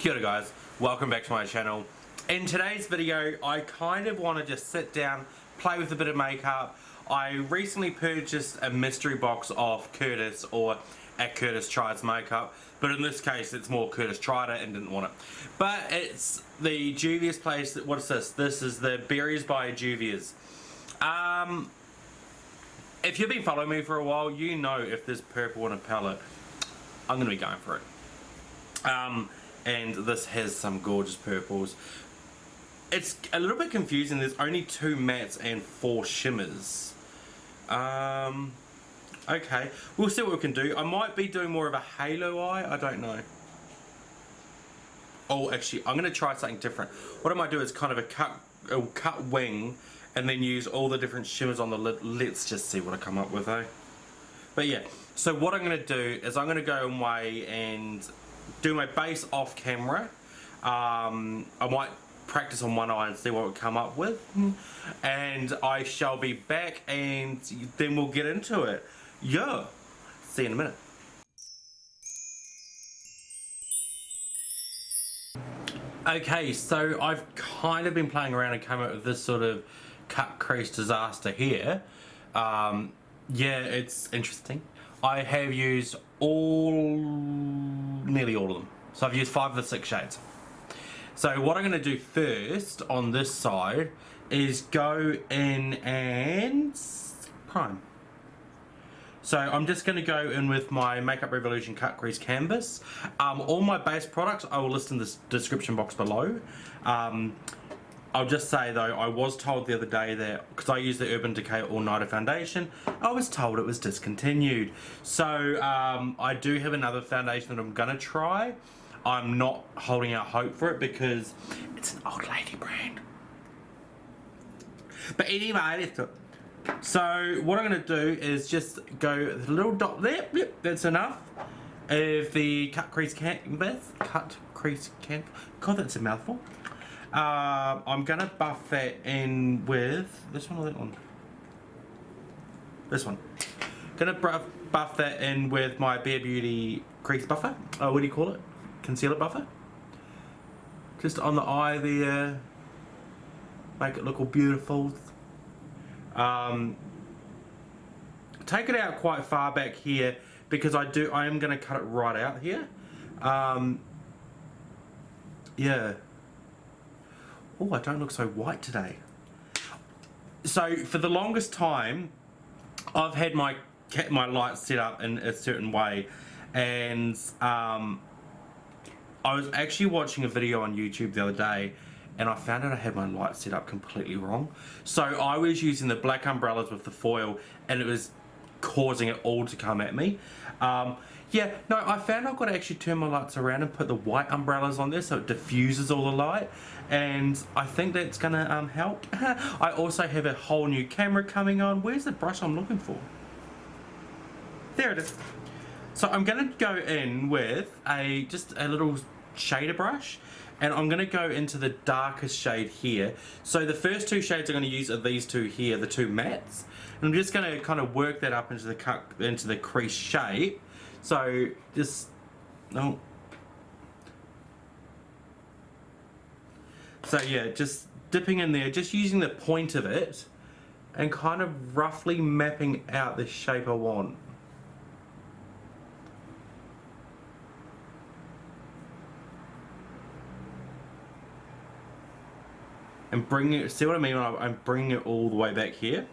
Kia ora guys, welcome back to my channel. In today's video I kind of want to just sit down, play with a bit of makeup. I recently purchased a mystery box of Curtis, or at Curtis Tries Makeup, but in this case it's more Curtis tried it and didn't want it. But it's the Juvia's place. What is this? This is the Berries by Juvia's. If you've been following me for a while, you know if there's purple in a palette, I'm going to be going for it. And this has some gorgeous purples. It's a little bit confusing. There's only 2 mattes and 4 shimmers. Okay, we'll see what we can do. I might be doing more of a halo eye, I don't know. Oh, actually, I'm going to try something different. What I might do is kind of a cut wing and then use all the different shimmers on the lid. Let's just see what I come up with, eh? But yeah, so what I'm going to do is I'm going to go away and do my base off camera. I might practice on one eye and see what we'll come up with, and I shall be back and then we'll get into it. Yeah, see you in a minute. Okay, so I've kind of been playing around and come up with this sort of cut crease disaster here. Yeah, it's interesting. I have used nearly all of them. So I've used 5 of the 6 shades. So what I'm going to do first on this side is go in and prime. So I'm just going to go in with my Makeup Revolution Cut Crease Canvas. All my base products I will list in the description box below. I'll just say though, I was told the other day that, because I use the Urbane Decay All Nighter foundation, I was told it was discontinued. So I do have another foundation that I'm going to try. I'm not holding out hope for it because it's an old lady brand. But anyway, let's go. So what I'm going to do is just go a little dot there. Yep, that's enough of the cut crease canvas. God, that's a mouthful. I'm gonna buff that in with this one or that one. This one. Gonna buff that in with my Bare Beauty crease buffer. Oh, what do you call it? Concealer buffer. Just on the eye there. Make it look all beautiful. Take it out quite far back here because I am gonna cut it right out here. Yeah. Oh, I don't look so white today. So for the longest time, I've had my lights set up in a certain way, and I was actually watching a video on YouTube the other day, and I found out I had my lights set up completely wrong. So I was using the black umbrellas with the foil, and it was causing it all to come at me. Yeah, no, I found I've got to actually turn my lights around and put the white umbrellas on there so it diffuses all the light, and I think that's gonna help. I also have a whole new camera coming on. Where's the brush I'm looking for? There it is. So I'm gonna go in with just a little shader brush, and I'm gonna go into the darkest shade here. So the first 2 shades I'm gonna use are these 2 here, the 2 mattes. And I'm just gonna kind of work that up into the crease shape. So just So yeah, just dipping in there, just using the point of it and kind of roughly mapping out the shape I want. And bring it, see what I mean when I'm bringing it all the way back here?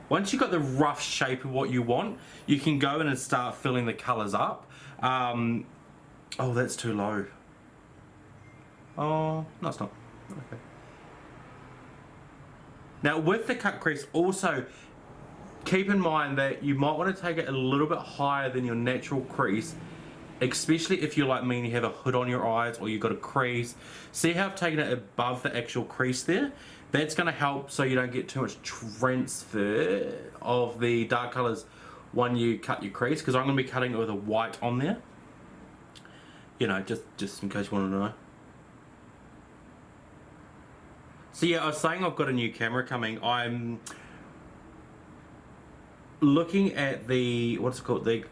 Once you've got the rough shape of what you want, you can go in and start filling the colours up. Oh, that's too low. Oh, no, it's not. Okay. Now, with the cut crease, also keep in mind that you might want to take it a little bit higher than your natural crease, especially if you're like me and you have a hood on your eyes or you've got a crease. See how I've taken it above the actual crease there? That's going to help so you don't get too much transfer of the dark colours when you cut your crease, because I'm going to be cutting it with a white on there. You know, just in case you want to know. So yeah, I was saying I've got a new camera coming. I'm looking at the, what's it called, the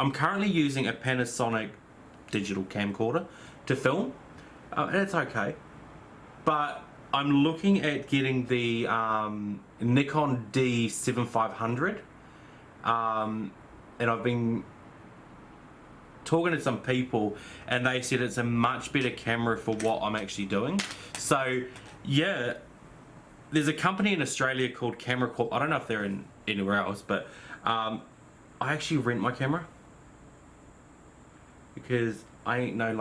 I'm currently using a Panasonic digital camcorder to film, and it's okay. But I'm looking at getting the Nikon D7500, and I've been talking to some people and they said it's a much better camera for what I'm actually doing. So yeah, there's a company in Australia called Camera Corp. I don't know if they're in anywhere else, but I actually rent my camera because I ain't no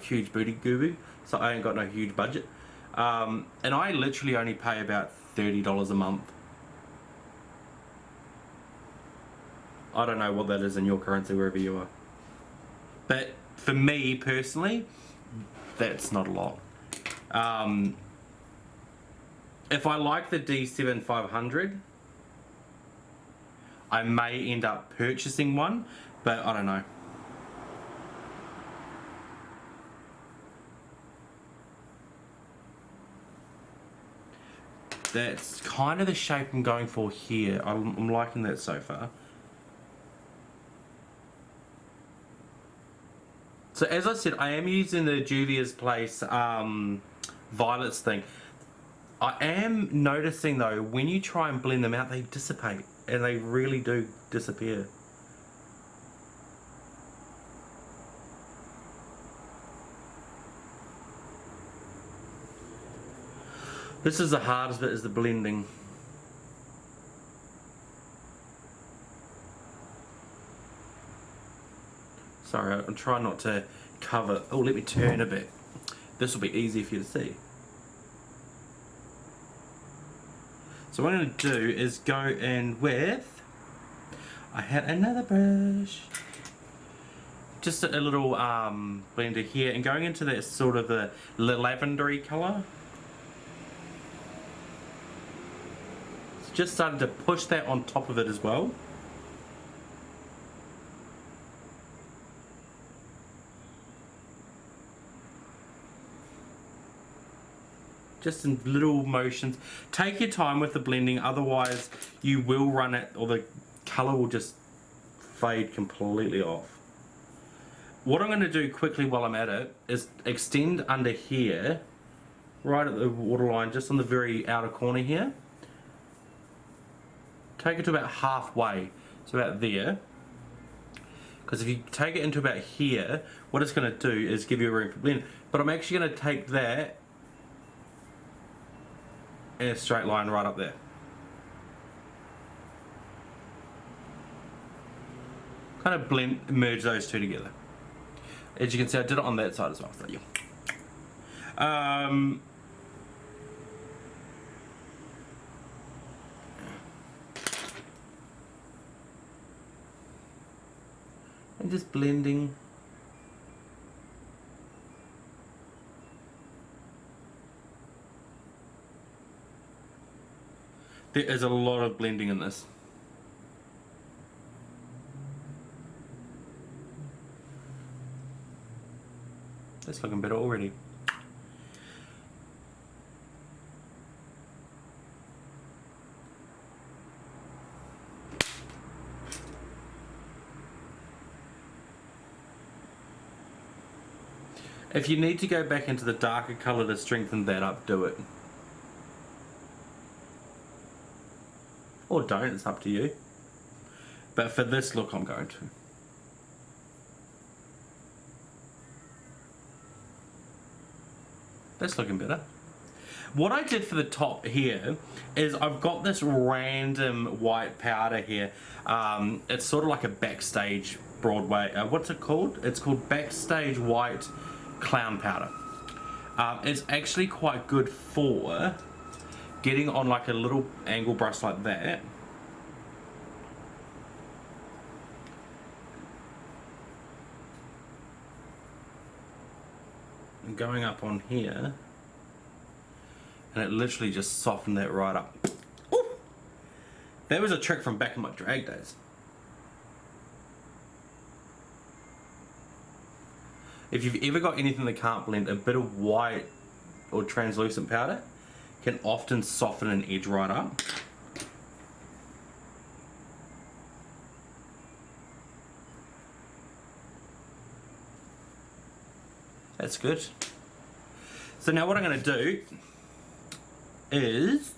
huge booty guru, so I ain't got no huge budget, and I literally only pay about $30 a month. I don't know what that is in your currency wherever you are, but for me personally, that's not a lot. If I like the D7500, I may end up purchasing one, but I don't know. That's kind of the shape I'm going for here. I'm liking that so far. So as I said, I am using the Juvia's Place violets thing. I am noticing though, when you try and blend them out, they dissipate, and they really do disappear. This is the hardest bit, is the blending. Sorry, I'm trying not to cover. Oh, let me turn a bit. This will be easy for you to see. So what I'm going to do is go in with, I had another brush, just a little blender here, and going into that sort of the lavendery colour. Just starting to push that on top of it as well. Just in little motions. Take your time with the blending, otherwise you will run it, or the colour will just fade completely off. What I'm going to do quickly while I'm at it is extend under here, right at the waterline, just on the very outer corner here. Take it to about halfway, so about there. Because if you take it into about here, what it's going to do is give you a room for blend. But I'm actually going to take that in a straight line right up there. Kind of merge those two together. As you can see, I did it on that side as well. So yeah. And just blending. There is a lot of blending in this. That's looking better already. If you need to go back into the darker colour to strengthen that up, do it. Or don't, it's up to you. But for this look, I'm going to. That's looking better. What I did for the top here is I've got this random white powder here. It's sort of like a backstage Broadway. What's it called? It's called Backstage White Clown Powder. It's actually quite good for getting on like a little angle brush like that. And going up on here. And it literally just softened that right up. Ooh! That was a trick from back in my drag days. If you've ever got anything that can't blend, a bit of white or translucent powder can often soften an edge right up. That's good. So now what I'm going to do is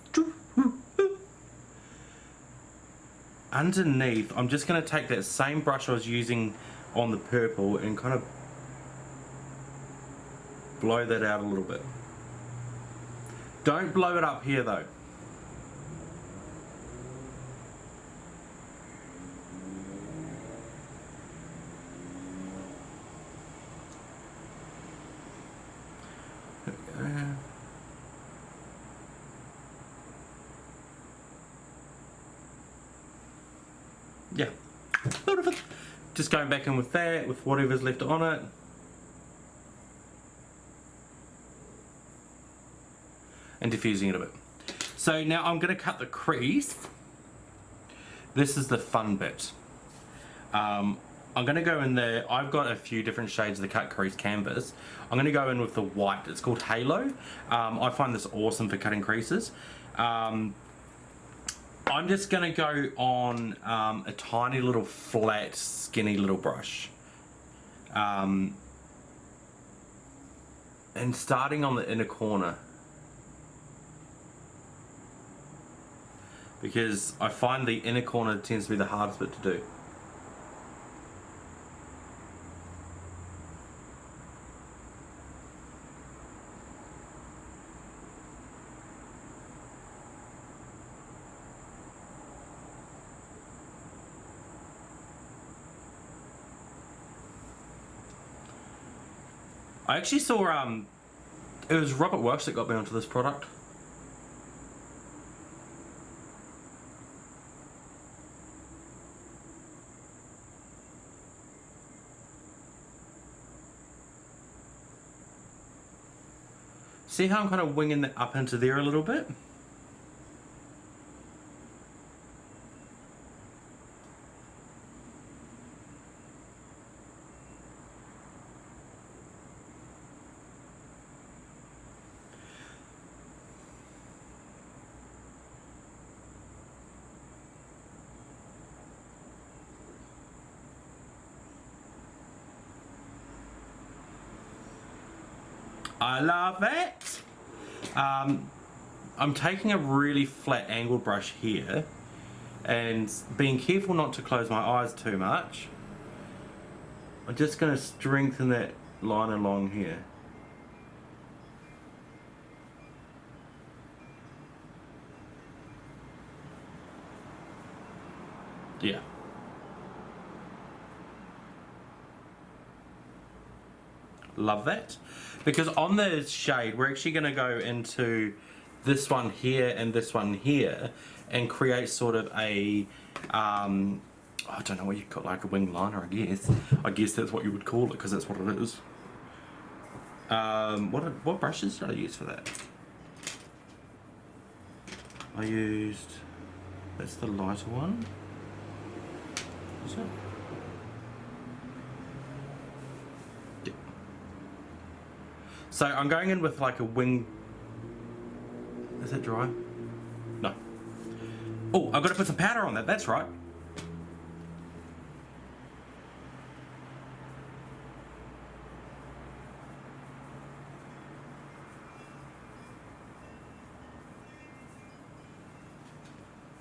underneath, I'm just going to take that same brush I was using on the purple and kind of blow that out a little bit. Don't blow it up here though. Yeah, just going back in with that, with whatever's left on it. And diffusing it a bit. So now I'm going to cut the crease. This is the fun bit. I'm going to go in there. I've got a few different shades of the cut crease canvas. I'm going to go in with the white. It's called Halo. I find this awesome for cutting creases. I'm just going to go on a tiny little flat, skinny little brush. And starting on the inner corner. Because I find the inner corner tends to be the hardest bit to do. I actually saw, it was Robert Welsh that got me onto this product. See how I'm kind of winging that up into there a little bit? I love it. I'm taking a really flat angled brush here and being careful not to close my eyes too much. I'm just going to strengthen that line along here. Yeah. Love that. Because on the shade, we're actually going to go into this one here and this one here and create sort of a, I don't know what you call it, like a wing liner, I guess. I guess that's what you would call it because that's what it is. What brushes did I use for that? I used, that's the lighter one. Is it? So I'm going in with like a wing. Is that dry? No. Oh, I've got to put some powder on that. That's right.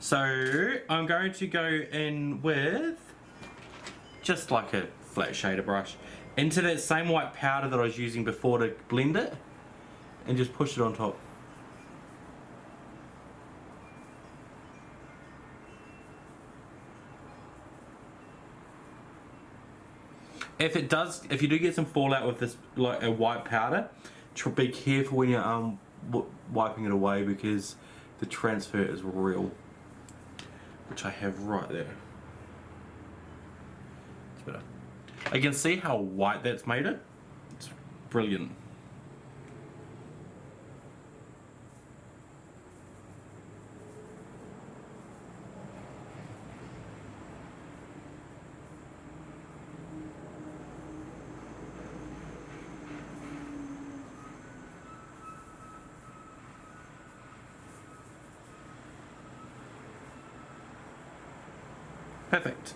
So I'm going to go in with just like a flat shader brush into that same white powder that I was using before to blend it and just push it on top. If you do get some fallout with this, like a white powder, be careful when you're wiping it away because the transfer is real, which I have right there. It's better. I can see how white that's made it. It's brilliant. Perfect.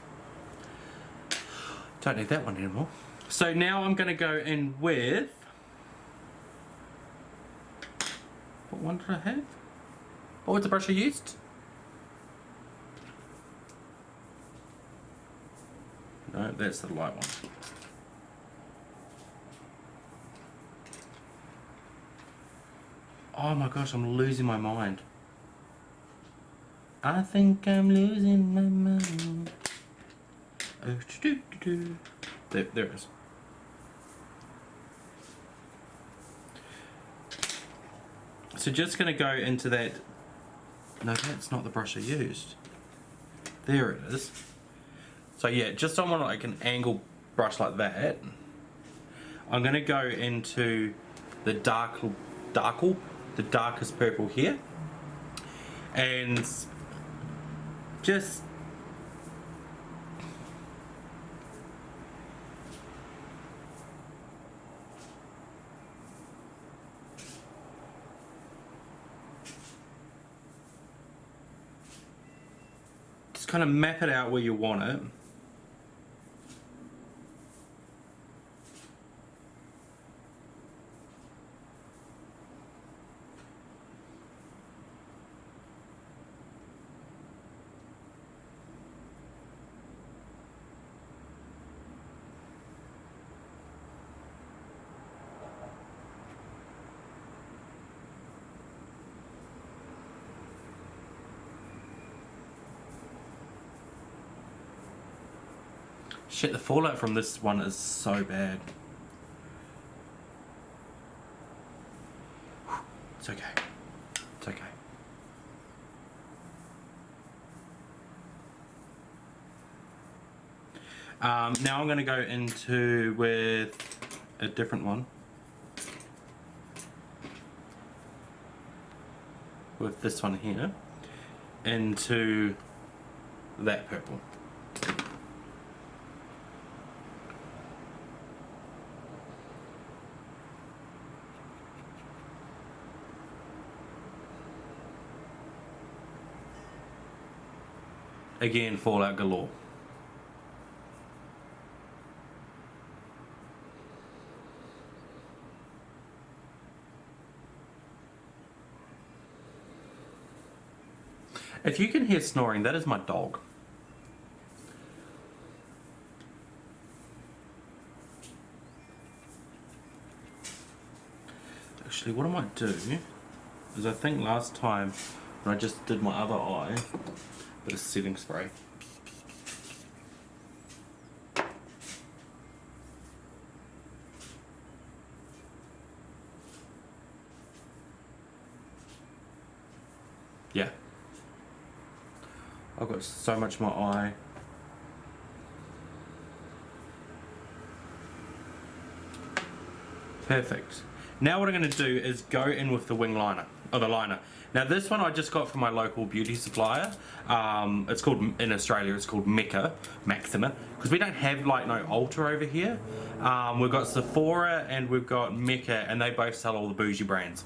Don't need that one anymore. So now I'm going to go in with What one did I have? What was the brush I used? No, that's the light one. Oh my gosh, I'm losing my mind. I think I'm losing my mind. Oh, there it is. So just going to go into that. No, that's not the brush I used. There it is. So yeah, just on one like an angle brush like that, I'm going to go into the the darkest purple here, and just kind of map it out where you want it. Shit, the fallout from this one is so bad. It's okay. It's okay. Now I'm going to go into with a different one. With this one here. Into that purple. Again, fallout galore. If you can hear snoring, that is my dog. Actually, what I might do is I think last time when I just did my other eye, bit of setting spray. Yeah. I've got so much in my eye. Perfect. Now what I'm going to do is go in with the wing liner, or the liner. Now this one I just got from my local beauty supplier. It's called, in Australia, it's called Mecca, Maxima, because we don't have like no Ultra over here. We've got Sephora and we've got Mecca, and they both sell all the bougie brands.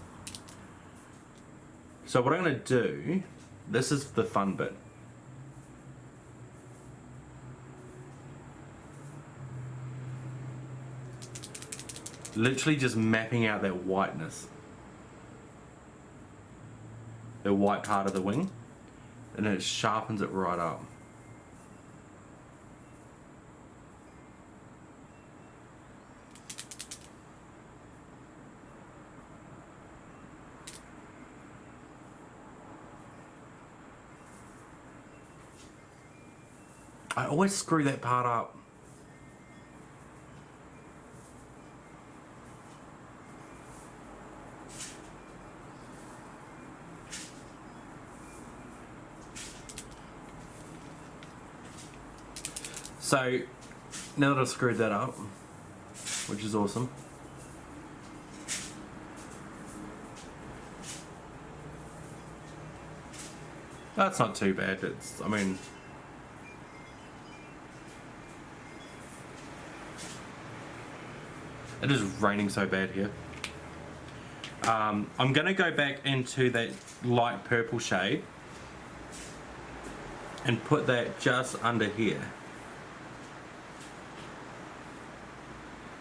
So what I'm going to do, this is the fun bit. Literally just mapping out that whiteness. The white part of the wing. And then it sharpens it right up. I always screw that part up. So, now that I've screwed that up, which is awesome, that's not too bad. It's, I mean, it is raining so bad here. I'm going to go back into that light purple shade and put that just under here.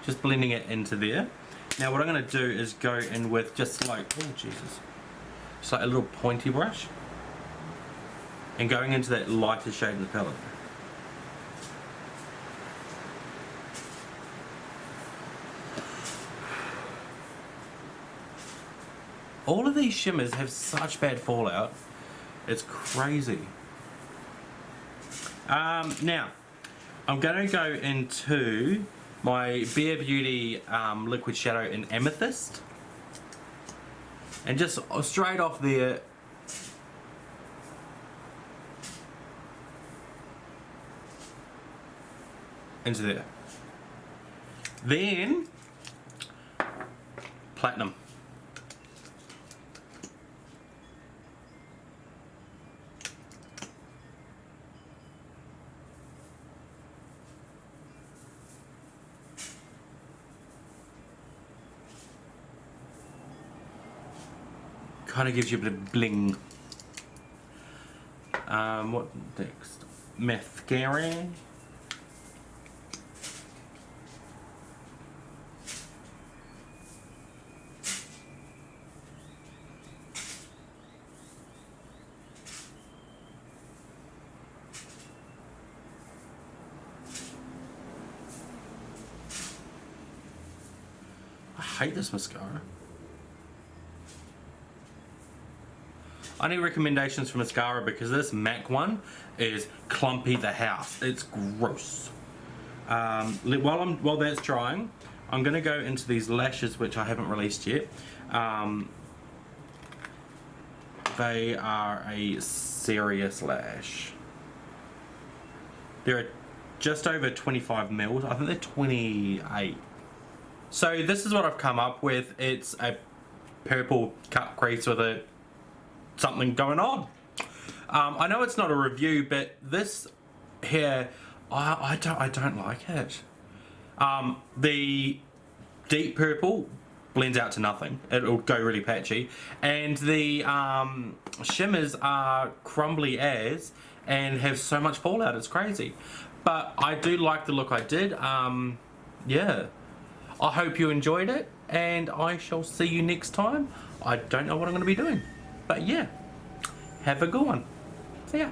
Just blending it into there. Now what I'm going to do is go in with just like, oh Jesus, Just like a little pointy brush. And going into that lighter shade in the palette. All of these shimmers have such bad fallout. It's crazy. Now, I'm going to go into my Bare Beauty liquid shadow in Amethyst. And just straight off there, into there. Then, Platinum. Kind of gives you a bit of bling. What next? Mascara. I hate this mascara. I need recommendations for mascara because this MAC one is clumpy the house. It's gross. While that's drying, I'm going to go into these lashes which I haven't released yet. They are a serious lash. They're just over 25 mils. I think they're 28. So this is what I've come up with. It's a purple cut crease with a something going on. I know it's not a review, but this here, I don't like it. The deep purple blends out to nothing. It'll go really patchy, and the shimmers are crumbly as and have so much fallout. It's crazy, but I do like the look I did. Yeah, I hope you enjoyed it, and I shall see you next time. I don't know what I'm going to be doing. But yeah, have a good one. See ya.